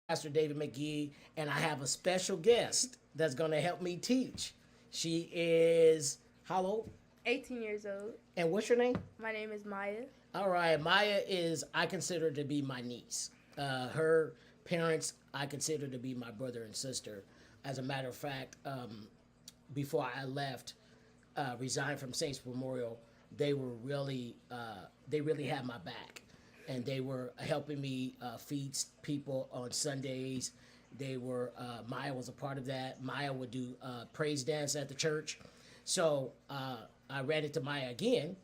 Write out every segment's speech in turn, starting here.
Pastor DVMCGEE, and I have a special guest that's going to help me teach. She is how old? 18 years old. And what's your name? My name is Maya. All right, Maya is, I consider to be my niece. Her parents, I consider to be my brother and sister. As a matter of fact, before I left, resigned from Saints Memorial, they really had my back, and they were helping me feed people on Sundays. Maya was a part of that. Maya would do praise dance at the church, so I ran into Maya again,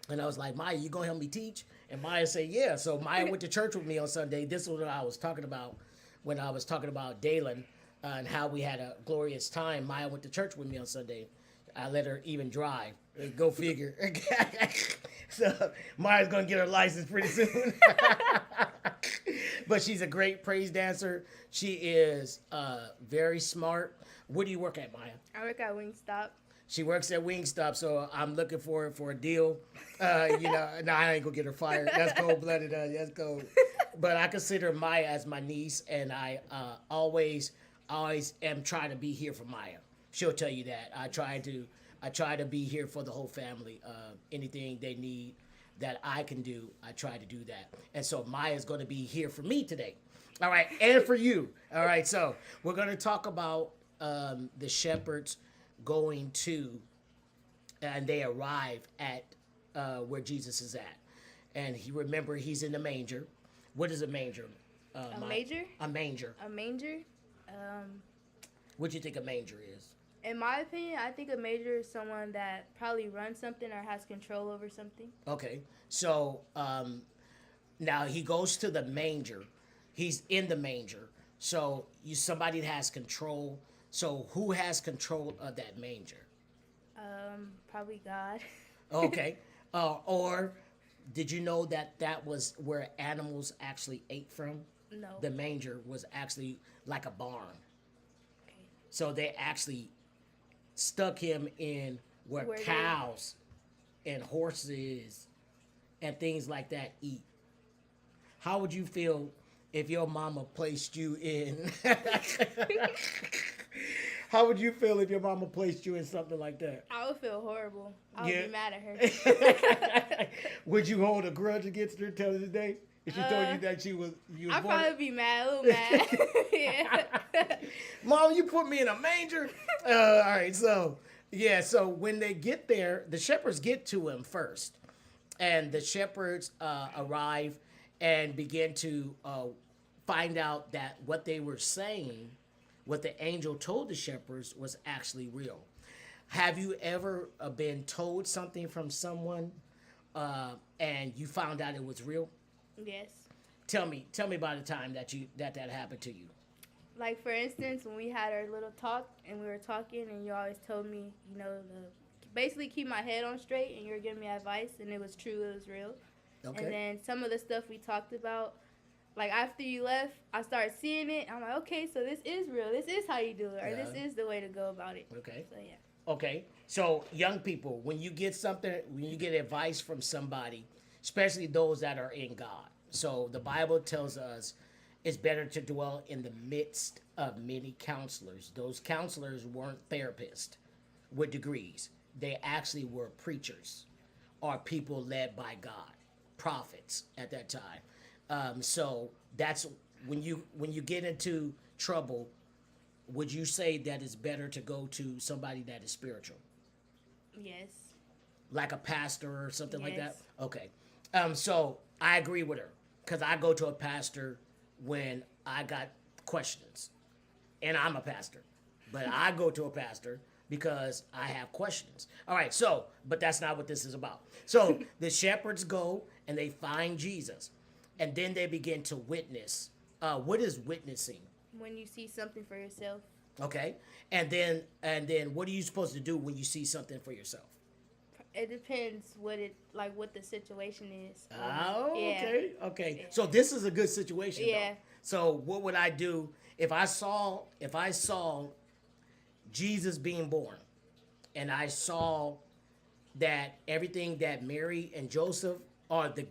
and I was like, Maya, you gonna help me teach? And Maya said, yeah. So Maya went to church with me on Sunday. This is what I was talking about when I was talking about Dalen and how we had a glorious time. Maya went to church with me on Sunday. I let her even drive. Go figure. So Maya's gonna get her license pretty soon. But she's a great praise dancer. She is very smart. Where do you work at, Maya? I work at Wingstop. She works at Wingstop, so I'm looking for a deal. No, I ain't gonna get her fired. That's cold blooded. That's cold. But I consider Maya as my niece, and I always am trying to be here for Maya. She'll tell you that. I try to be here for the whole family. Anything they need that I can do, I try to do that. And so Maya's going to be here for me today. All right, and for you. All right, so we're going to talk about the shepherds going to, and they arrive at where Jesus is at. And remember, he's in the manger. What is a manger? A manger? A manger. A manger? What do you think a manger is? In my opinion, I think a manger is someone that probably runs something or has control over something. Okay, so now he goes to the manger. He's in the manger. So somebody that has control. So who has control of that manger? Probably God. Okay. Or did you know that was where animals actually ate from? No. The manger was actually like a barn. Okay. So they actually stuck him in where cows and horses and things like that eat. How would you feel if your mama placed you in? How would you feel if your mama placed you in something like that? I would feel horrible. I would be mad at her. Would you hold a grudge against her till this day? If she told you that you was I'd probably be mad, a little mad. Yeah. Mom, you put me in a manger? All right, so when they get there, the shepherds get to him first. And the shepherds arrive and begin to find out that what they were saying, what the angel told the shepherds, was actually real. Have you ever been told something from someone and you found out it was real? Yes. Tell me about a time that happened to you. Like, for instance, when we had our little talk and we were talking and you always told me, to basically keep my head on straight, and you were giving me advice, and it was true, it was real. Okay. And then some of the stuff we talked about, like after you left, I started seeing it. I'm like, okay, so this is real. This is how you do it, or this is the way to go about it. Okay. So, yeah. Okay. So, young people, when you get advice from somebody, especially those that are in God. So, the Bible tells us it's better to dwell in the midst of many counselors. Those counselors weren't therapists with degrees. They actually were preachers or people led by God, prophets at that time. So that's when you get into trouble, would you say that it's better to go to somebody that is spiritual? Yes. Like a pastor or something like that? Yes. Okay. So I agree with her, because I go to a pastor when I got questions. And I'm a pastor. But I go to a pastor because I have questions. All right, so, but that's not what this is about. So the shepherds go and they find Jesus. And then they begin to witness. What is witnessing? When you see something for yourself. Okay. And then what are you supposed to do when you see something for yourself? It depends what the situation is. Oh, okay, Yeah. okay. Yeah. So this is a good situation. Yeah. Though. So what would I do if I saw Jesus being born, and I saw that everything that Mary and Joseph or the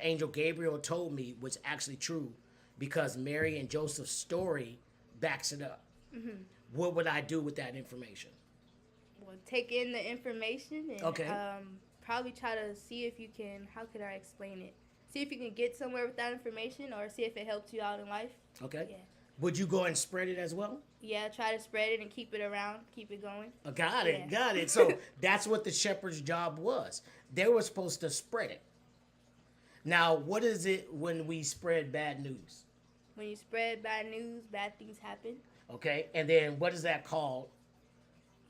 angel Gabriel told me was actually true? because Mary and Joseph's story backs it up. Mm-hmm. What would I do with that information? Well, take in the information and okay. Probably try to see if you can, how could I explain it? See if you can get somewhere with that information or see if it helps you out in life. Okay. Yeah. Would you go and spread it as well? Yeah, try to spread it and keep it around, keep it going. Got it. So that's what the shepherd's job was. They were supposed to spread it. Now, what is it when we spread bad news? When you spread bad news, bad things happen. Okay, and then what is that called?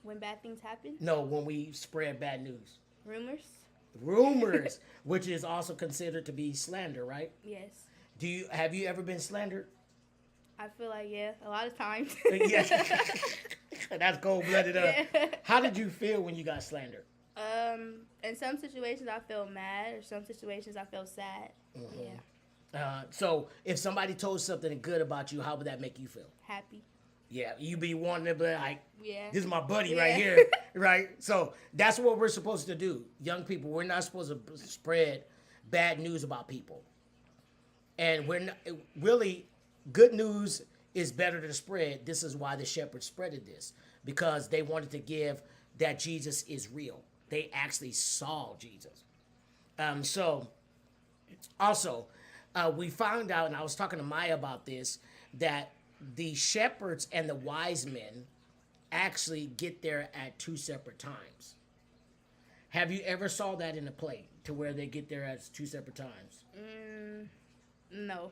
When bad things happen? No, when we spread bad news. Rumors, which is also considered to be slander, right? Yes. Have you ever been slandered? I feel like, yeah, a lot of times. Yes. That's cold-blooded. Yeah. How did you feel when you got slandered? In some situations I felt mad, or some situations I felt sad. Mm-hmm. Yeah. So if somebody told something good about you, how would that make you feel? Happy. Yeah, you be wanting to be like, yeah, this is my buddy right here, right? So that's what we're supposed to do. Young people, we're not supposed to spread bad news about people. And we're not, really, good news is better to spread. This is why the shepherds spreaded this, because they wanted to give that Jesus is real. They actually saw Jesus. So also, we found out, and I was talking to Maya about this, that the shepherds and the wise men actually get there at two separate times. Have you ever saw that in a play, to where they get there at two separate times? No.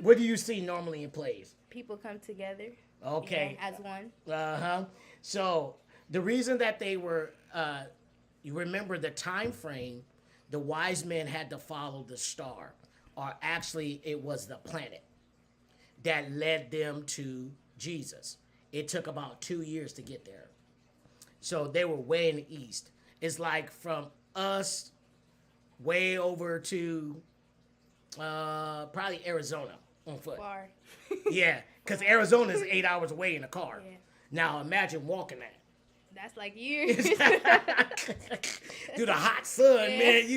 What do you see normally in plays? People come together. Okay. As one. Uh-huh. So the reason that they were, you remember the time frame, the wise men had to follow the star, or actually it was the planet that led them to Jesus. It took about 2 years to get there. So they were way in the east. It's like from us way over to probably Arizona on foot. Far. Yeah, because Arizona is 8 hours away in a car. Yeah. Now imagine walking that. That's like years. Through the hot sun, yeah. Man.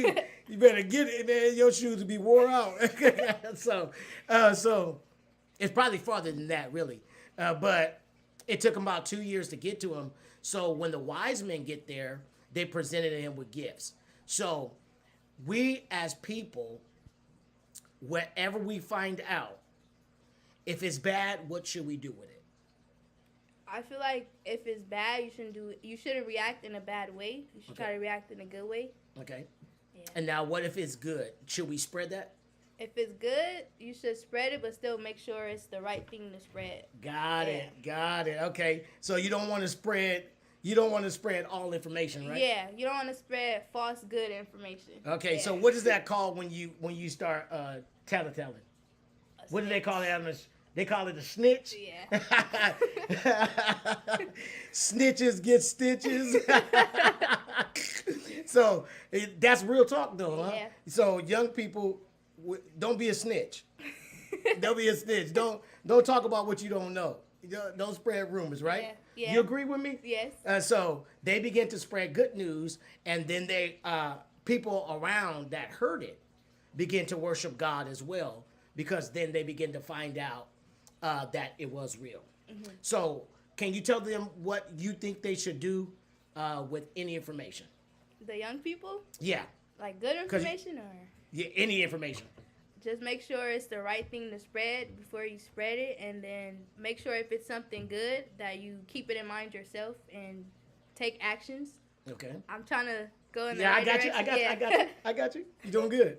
You better get it, man. Your shoes will be wore out. So it's probably farther than that, really. But it took them about 2 years to get to him. So when the wise men get there, they presented him with gifts. So we as people, wherever we find out, if it's bad, what should we do with it? I feel like if it's bad, you shouldn't react in a bad way. You should try to react in a good way. Okay. Yeah. And now what if it's good? Should we spread that? If it's good, you should spread it, but still make sure it's the right thing to spread. Got it. Okay. So you don't want to spread all information, right? Yeah, you don't want to spread false good information. Okay, yeah. So what is that called when you start telling? What do they call it? They call it a snitch? Yeah. Snitches get stitches. So that's real talk though, huh? Yeah. So young people, don't be a snitch. Don't be a snitch. Don't talk about what you don't know. Don't spread rumors, right? Yeah. You agree with me? Yes. So they begin to spread good news, and then they people around that heard it begin to worship God as well, because then they begin to find out that it was real. Mm-hmm. So can you tell them what you think they should do with any information? The young people? Yeah. Like good information or? Yeah, any information. Just make sure it's the right thing to spread before you spread it, and then make sure if it's something good that you keep it in mind yourself and take actions. Okay. I'm trying to go in the right direction. I got you. You're doing good.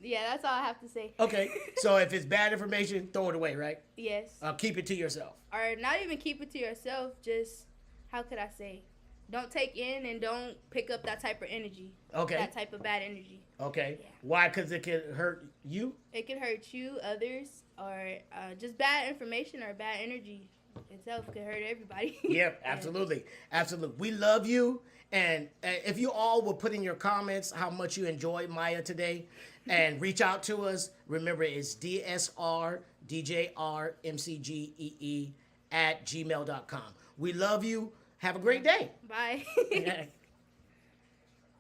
Yeah, that's all I have to say. Okay. So if it's bad information, throw it away, right? Yes. Keep it to yourself. Or not even keep it to yourself, just, how could I say? Don't take in and don't pick up that type of energy. Okay. That type of bad energy. Okay. Yeah. Why? Because it can hurt you? It can hurt you, others, or just bad information or bad energy itself could hurt everybody. Yep, absolutely. Absolutely. We love you. And if you all will put in your comments how much you enjoyed Maya today and reach out to us, remember it's dsrdjrmcgee@gmail.com. We love you. Have a great day. Bye.